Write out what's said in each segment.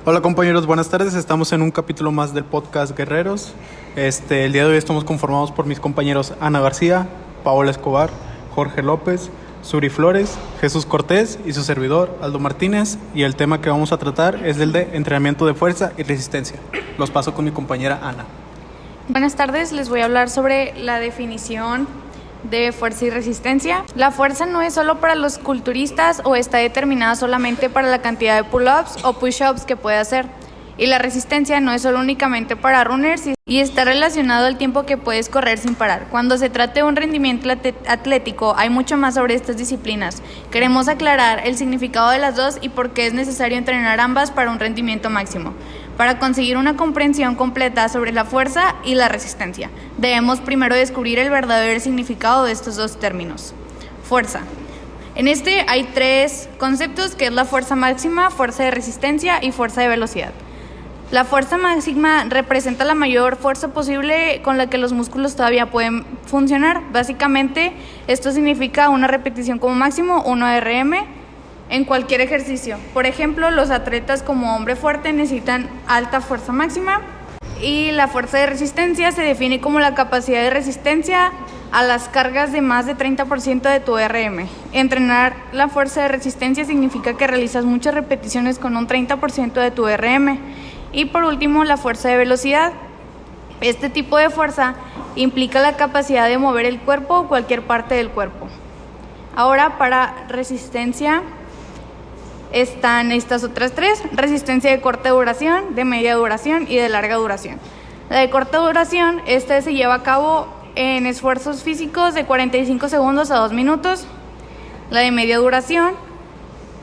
Hola compañeros, buenas tardes. Estamos en un capítulo más del podcast Guerreros. El día de hoy estamos conformados por mis compañeros Ana García, Paola Escobar, Jorge López, Suri Flores, Jesús Cortés y su servidor Aldo Martínez. Y el tema que vamos a tratar es el de entrenamiento de fuerza y resistencia. Los paso con mi compañera Ana. Buenas tardes, les voy a hablar sobre la definición de fuerza y resistencia. La fuerza no es solo para los culturistas o está determinada solamente para la cantidad de pull-ups o push-ups que puede hacer. Y la resistencia no es solo únicamente para runners y está relacionado al tiempo que puedes correr sin parar. Cuando se trata de un rendimiento atlético, hay mucho más sobre estas disciplinas. Queremos aclarar el significado de las dos y por qué es necesario entrenar ambas para un rendimiento máximo. Para conseguir una comprensión completa sobre la fuerza y la resistencia, debemos primero descubrir el verdadero significado de estos dos términos. Fuerza. En hay tres conceptos, que es la fuerza máxima, fuerza de resistencia y fuerza de velocidad. La fuerza máxima representa la mayor fuerza posible con la que los músculos todavía pueden funcionar. Básicamente, esto significa una repetición como máximo, 1 RM, en cualquier ejercicio. Por ejemplo, los atletas como hombre fuerte necesitan alta fuerza máxima. Y la fuerza de resistencia se define como la capacidad de resistencia a las cargas de más de 30% de tu RM. Entrenar la fuerza de resistencia significa que realizas muchas repeticiones con un 30% de tu RM. Y por último, la fuerza de velocidad. Este tipo de fuerza implica la capacidad de mover el cuerpo o cualquier parte del cuerpo. Ahora, para resistencia están estas otras tres: resistencia de corta duración, de media duración y de larga duración. La de corta duración, se lleva a cabo en esfuerzos físicos de 45 segundos a 2 minutos. La de media duración,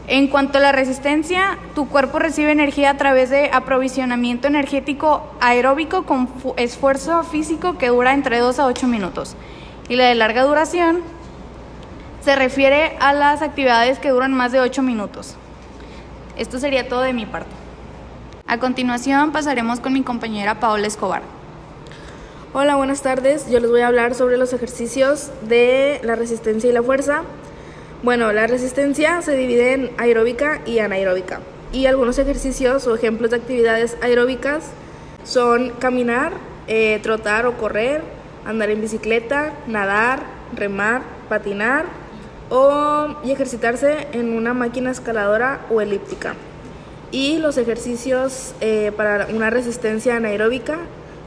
en cuanto a la resistencia, tu cuerpo recibe energía a través de aprovisionamiento energético aeróbico con esfuerzo físico que dura entre 2 a 8 minutos. Y la de larga duración se refiere a las actividades que duran más de 8 minutos. Esto sería todo de mi parte. A continuación pasaremos con mi compañera Paola Escobar. Hola, buenas tardes. Yo les voy a hablar sobre los ejercicios de la resistencia y la fuerza. Bueno, la resistencia se divide en aeróbica y anaeróbica. Y algunos ejercicios o ejemplos de actividades aeróbicas son caminar, trotar o correr, andar en bicicleta, nadar, remar, patinar y ejercitarse en una máquina escaladora o elíptica. Y los ejercicios para una resistencia anaeróbica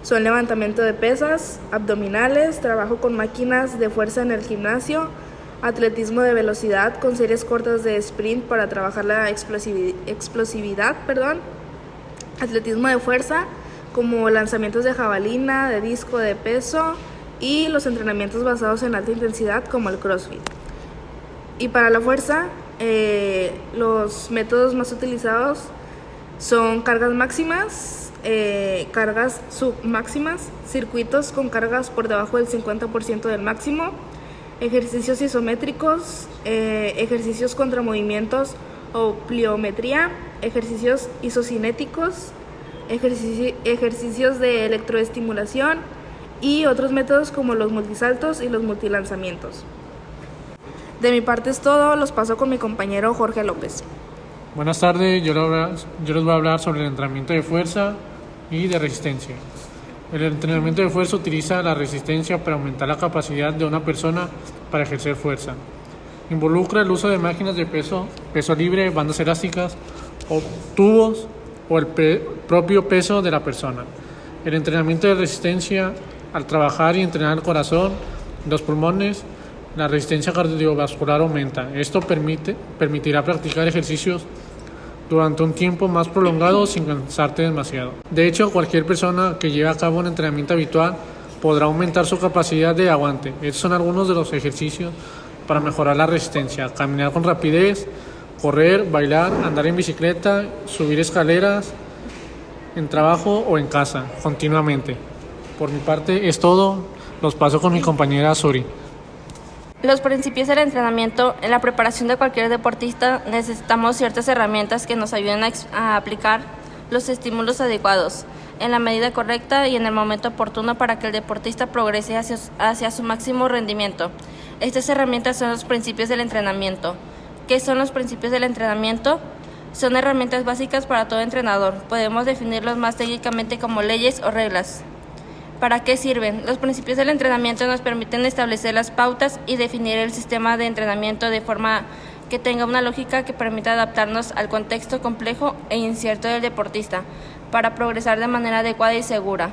son levantamiento de pesas, abdominales, trabajo con máquinas de fuerza en el gimnasio, atletismo de velocidad con series cortas de sprint para trabajar la explosividad, atletismo de fuerza como lanzamientos de jabalina, de disco, de peso y los entrenamientos basados en alta intensidad como el CrossFit. Y para la fuerza, los métodos más utilizados son cargas máximas, cargas submáximas, circuitos con cargas por debajo del 50% del máximo, ejercicios isométricos, ejercicios contra movimientos o pliometría, ejercicios isocinéticos, ejercicios de electroestimulación y otros métodos como los multisaltos y los multilanzamientos. De mi parte es todo, los paso con mi compañero Jorge López. Buenas tardes, yo les voy a hablar sobre el entrenamiento de fuerza y de resistencia. El entrenamiento de fuerza utiliza la resistencia para aumentar la capacidad de una persona para ejercer fuerza. Involucra el uso de máquinas de peso libre, bandas elásticas o tubos o el propio peso de la persona. El entrenamiento de resistencia, al trabajar y entrenar el corazón, los pulmones, la resistencia cardiovascular aumenta. Esto permitirá practicar ejercicios durante un tiempo más prolongado sin cansarte demasiado. De hecho, cualquier persona que lleve a cabo un entrenamiento habitual podrá aumentar su capacidad de aguante. Estos son algunos de los ejercicios para mejorar la resistencia: caminar con rapidez, correr, bailar, andar en bicicleta, subir escaleras, en trabajo o en casa, continuamente. Por mi parte es todo, los paso con mi compañera Suri. Los principios del entrenamiento. En la preparación de cualquier deportista necesitamos ciertas herramientas que nos ayuden a aplicar los estímulos adecuados en la medida correcta y en el momento oportuno para que el deportista progrese hacia su máximo rendimiento. Estas herramientas son los principios del entrenamiento. ¿Qué son los principios del entrenamiento? Son herramientas básicas para todo entrenador. Podemos definirlos más técnicamente como leyes o reglas. ¿Para qué sirven? Los principios del entrenamiento nos permiten establecer las pautas y definir el sistema de entrenamiento de forma que tenga una lógica que permita adaptarnos al contexto complejo e incierto del deportista para progresar de manera adecuada y segura.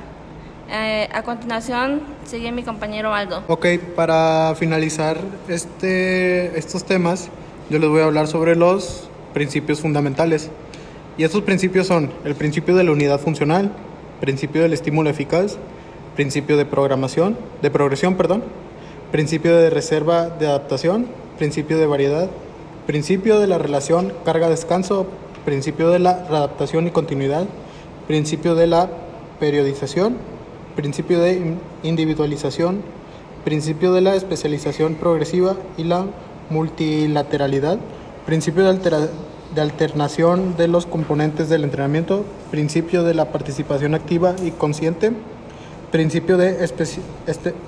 A continuación, sigue mi compañero Aldo. Ok, para finalizar estos temas, yo les voy a hablar sobre los principios fundamentales. Y estos principios son el principio de la unidad funcional, principio del estímulo eficaz, principio de progresión, principio de reserva de adaptación, principio de variedad, principio de la relación carga-descanso, principio de la readaptación y continuidad, principio de la periodización, principio de individualización, principio de la especialización progresiva y la multilateralidad, principio de alternación de los componentes del entrenamiento, principio de la participación activa y consciente, principio de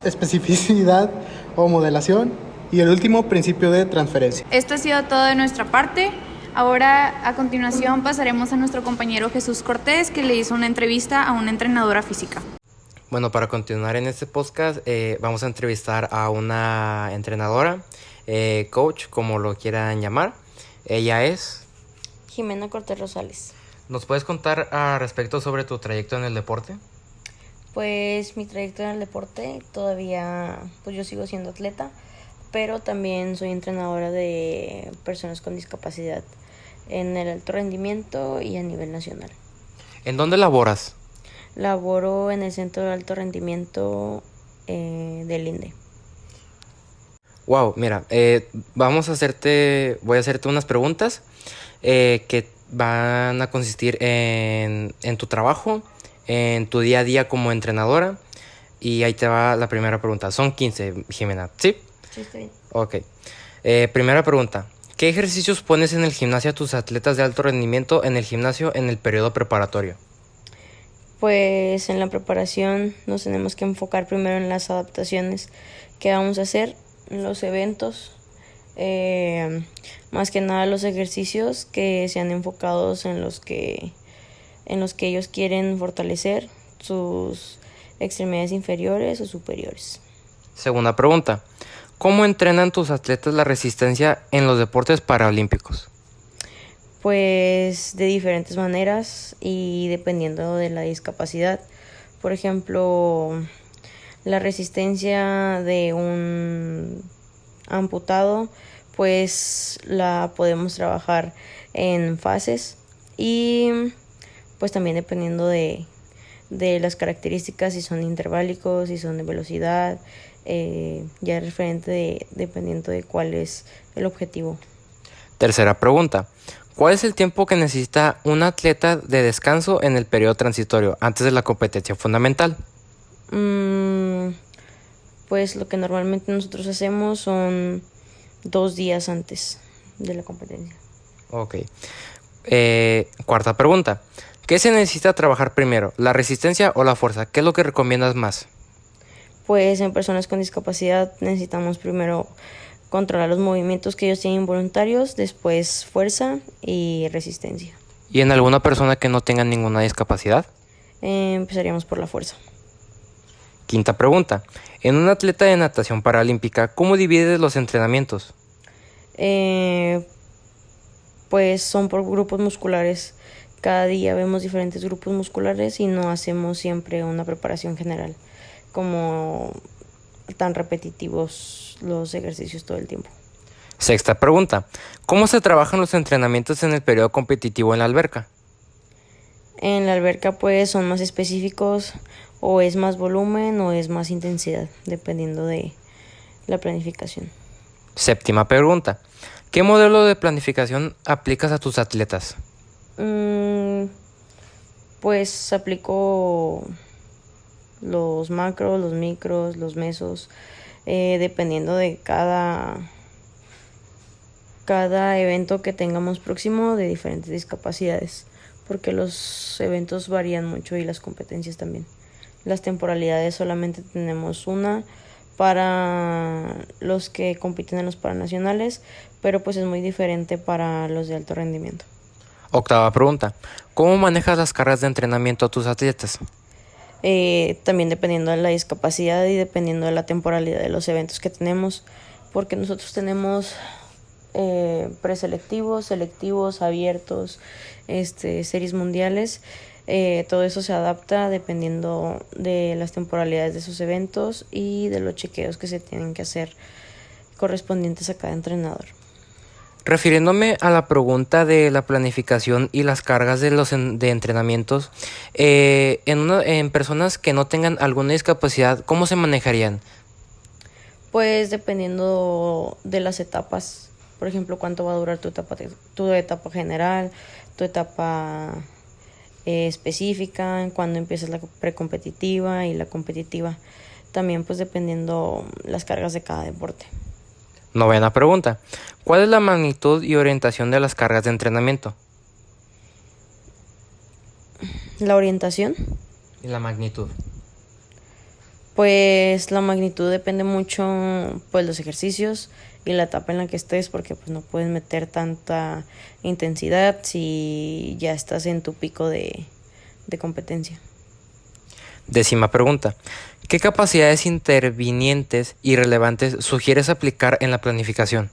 especificidad o modelación y el último, principio de transferencia. Esto ha sido todo de nuestra parte. Ahora, a continuación, pasaremos a nuestro compañero Jesús Cortés, que le hizo una entrevista a una entrenadora física. Bueno, para continuar en este podcast, vamos a entrevistar a una entrenadora, coach, como lo quieran llamar. Ella es Jimena Cortés Rosales. ¿Nos puedes contar al respecto sobre tu trayecto en el deporte? Pues mi trayectoria en el deporte todavía, pues yo sigo siendo atleta, pero también soy entrenadora de personas con discapacidad en el alto rendimiento y a nivel nacional. ¿En dónde laboras? Laboro en el Centro de Alto Rendimiento del INDE. Wow, mira, voy a hacerte unas preguntas que van a consistir en tu trabajo, en tu día a día como entrenadora. Y ahí te va la primera pregunta. Son 15, Jimena, ¿sí? Sí, está bien. Ok. Primera pregunta. ¿Qué ejercicios pones en el gimnasio a tus atletas de alto rendimiento en el gimnasio en el periodo preparatorio? Pues en la preparación nos tenemos que enfocar primero en las adaptaciones que vamos a hacer, en los eventos, más que nada los ejercicios que sean enfocados en los que ellos quieren fortalecer sus extremidades inferiores o superiores. Segunda pregunta. ¿Cómo entrenan tus atletas la resistencia en los deportes paralímpicos? Pues de diferentes maneras y dependiendo de la discapacidad. Por ejemplo, la resistencia de un amputado, pues la podemos trabajar en fases y pues también dependiendo de las características, si son interválicos, si son de velocidad, ya es referente dependiendo de cuál es el objetivo. Tercera pregunta. ¿Cuál es el tiempo que necesita un atleta de descanso en el periodo transitorio antes de la competencia fundamental? Pues lo que normalmente nosotros hacemos son 2 días antes de la competencia. Ok. Cuarta pregunta. ¿Qué se necesita trabajar primero, la resistencia o la fuerza? ¿Qué es lo que recomiendas más? Pues en personas con discapacidad necesitamos primero controlar los movimientos que ellos tienen involuntarios, después fuerza y resistencia. ¿Y en alguna persona que no tenga ninguna discapacidad? Empezaríamos por la fuerza. Quinta pregunta. En un atleta de natación paralímpica, ¿cómo divides los entrenamientos? Pues son por grupos musculares. Cada día vemos diferentes grupos musculares y no hacemos siempre una preparación general, como tan repetitivos los ejercicios todo el tiempo. Sexta pregunta. ¿Cómo se trabajan los entrenamientos en el periodo competitivo en la alberca? En la alberca pues son más específicos, o es más volumen o es más intensidad, dependiendo de la planificación. Séptima pregunta. ¿Qué modelo de planificación aplicas a tus atletas? Pues aplico los macros, los micros, los mesos, dependiendo de cada evento que tengamos próximo de diferentes discapacidades, porque los eventos varían mucho y las competencias también. Las temporalidades solamente tenemos una para los que compiten en los paranacionales, pero pues es muy diferente para los de alto rendimiento. Octava pregunta. ¿Cómo manejas las cargas de entrenamiento a tus atletas? También dependiendo de la discapacidad y dependiendo de la temporalidad de los eventos que tenemos, porque nosotros tenemos preselectivos, selectivos, abiertos, series mundiales. Todo eso se adapta dependiendo de las temporalidades de esos eventos y de los chequeos que se tienen que hacer correspondientes a cada entrenador. Refiriéndome a la pregunta de la planificación y las cargas de entrenamientos, en personas que no tengan alguna discapacidad, ¿cómo se manejarían? Pues dependiendo de las etapas, por ejemplo, cuánto va a durar tu etapa general, tu etapa específica, cuándo empiezas la precompetitiva y la competitiva. También pues dependiendo las cargas de cada deporte. Novena pregunta. ¿Cuál es la magnitud y orientación de las cargas de entrenamiento? La orientación, Y la magnitud. pues la magnitud depende mucho pues los ejercicios y la etapa en la que estés, porque pues no puedes meter tanta intensidad si ya estás en tu pico de competencia. Décima pregunta. ¿Qué capacidades intervinientes y relevantes sugieres aplicar en la planificación?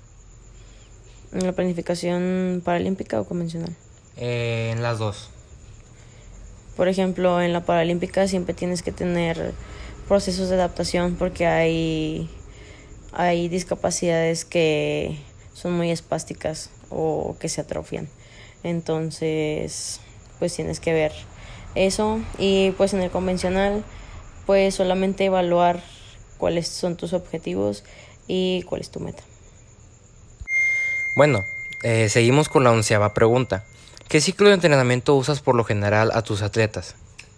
¿En la planificación paralímpica o convencional? En las dos. Por ejemplo, en la paralímpica siempre tienes que tener procesos de adaptación porque hay discapacidades que son muy espásticas o que se atrofian. Entonces, pues tienes que ver eso. Y pues en el convencional, pues solamente evaluar cuáles son tus objetivos y cuál es tu meta. Bueno, seguimos con la 11ª pregunta. ¿Qué ciclo de entrenamiento usas por lo general a tus atletas?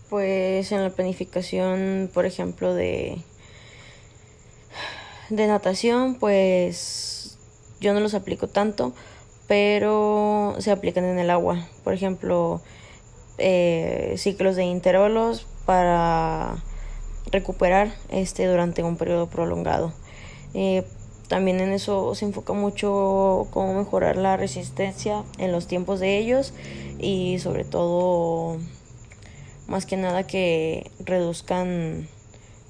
Pues en la planificación, por ejemplo, de natación, pues yo no los aplico tanto, pero se aplican en el agua. Por ejemplo, ciclos de intervalos para recuperar durante un periodo prolongado. También en eso se enfoca mucho cómo mejorar la resistencia en los tiempos de ellos y sobre todo, más que nada, que reduzcan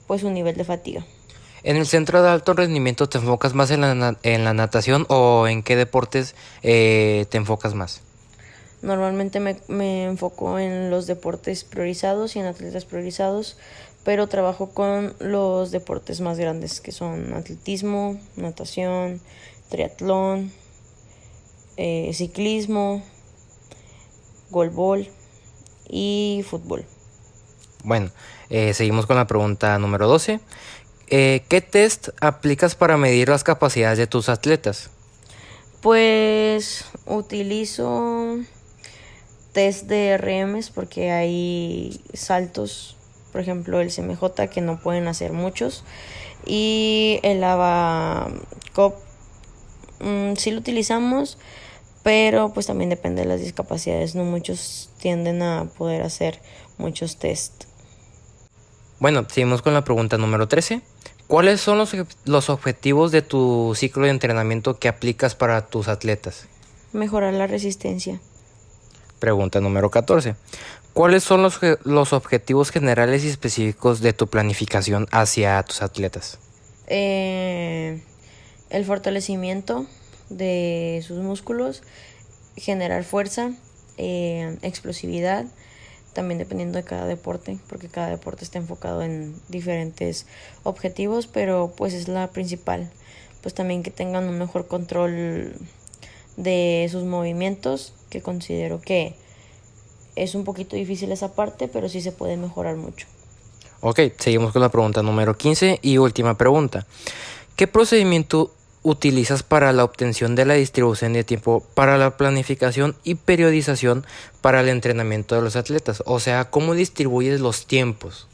pues su nivel de fatiga. ¿En el centro de alto rendimiento te enfocas más en la natación o en qué deportes te enfocas más? Normalmente me enfoco en los deportes priorizados y en atletas priorizados, pero trabajo con los deportes más grandes que son atletismo, natación, triatlón, ciclismo, golbol y fútbol. Bueno, seguimos con la pregunta número 12. ¿Qué test aplicas para medir las capacidades de tus atletas? Pues utilizo test de RMs porque hay saltos, por ejemplo el CMJ, que no pueden hacer muchos, y el AVA COP sí lo utilizamos, pero pues también depende de las discapacidades, no muchos tienden a poder hacer muchos test. Bueno, seguimos con la pregunta número 13. ¿Cuáles son los objetivos de tu ciclo de entrenamiento que aplicas para tus atletas? Mejorar la resistencia. Pregunta número 14. ¿Cuáles son los objetivos generales y específicos de tu planificación hacia tus atletas? El fortalecimiento de sus músculos, generar fuerza, explosividad, también dependiendo de cada deporte, porque cada deporte está enfocado en diferentes objetivos, pero pues es la principal. Pues también que tengan un mejor control de sus movimientos, que considero que es un poquito difícil esa parte, pero sí se puede mejorar mucho. Ok, seguimos con la pregunta número 15 y última pregunta. ¿Qué procedimiento utilizas para la obtención de la distribución de tiempo para la planificación y periodización para el entrenamiento de los atletas? O sea, ¿cómo distribuyes los tiempos?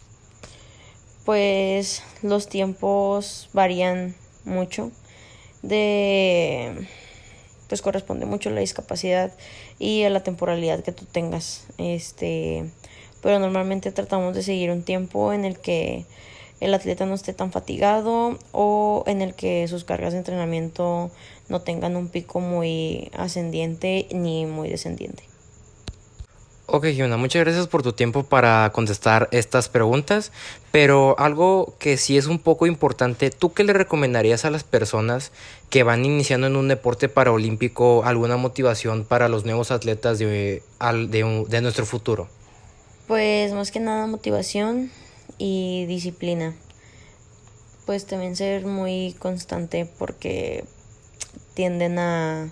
Pues los tiempos varían mucho, pues corresponde mucho a la discapacidad y a la temporalidad que tú tengas. Pero normalmente tratamos de seguir un tiempo en el que el atleta no esté tan fatigado o en el que sus cargas de entrenamiento no tengan un pico muy ascendiente ni muy descendiente. Ok, Jimena, muchas gracias por tu tiempo para contestar estas preguntas, pero algo que sí es un poco importante, ¿tú qué le recomendarías a las personas que van iniciando en un deporte paraolímpico, alguna motivación para los nuevos atletas de nuestro futuro? Pues más que nada motivación y disciplina. Pues también ser muy constante porque tienden a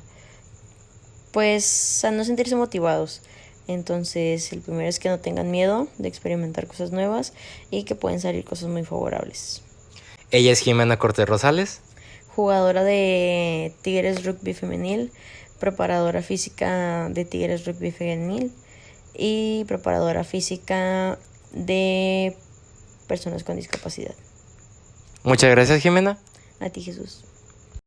no sentirse motivados. Entonces, el primero es que no tengan miedo de experimentar cosas nuevas y que pueden salir cosas muy favorables. Ella es Jimena Cortés Rosales. Jugadora de Tigres Rugby Femenil, preparadora física de Tigres Rugby Femenil y preparadora física de personas con discapacidad. Muchas gracias, Jimena. A ti, Jesús.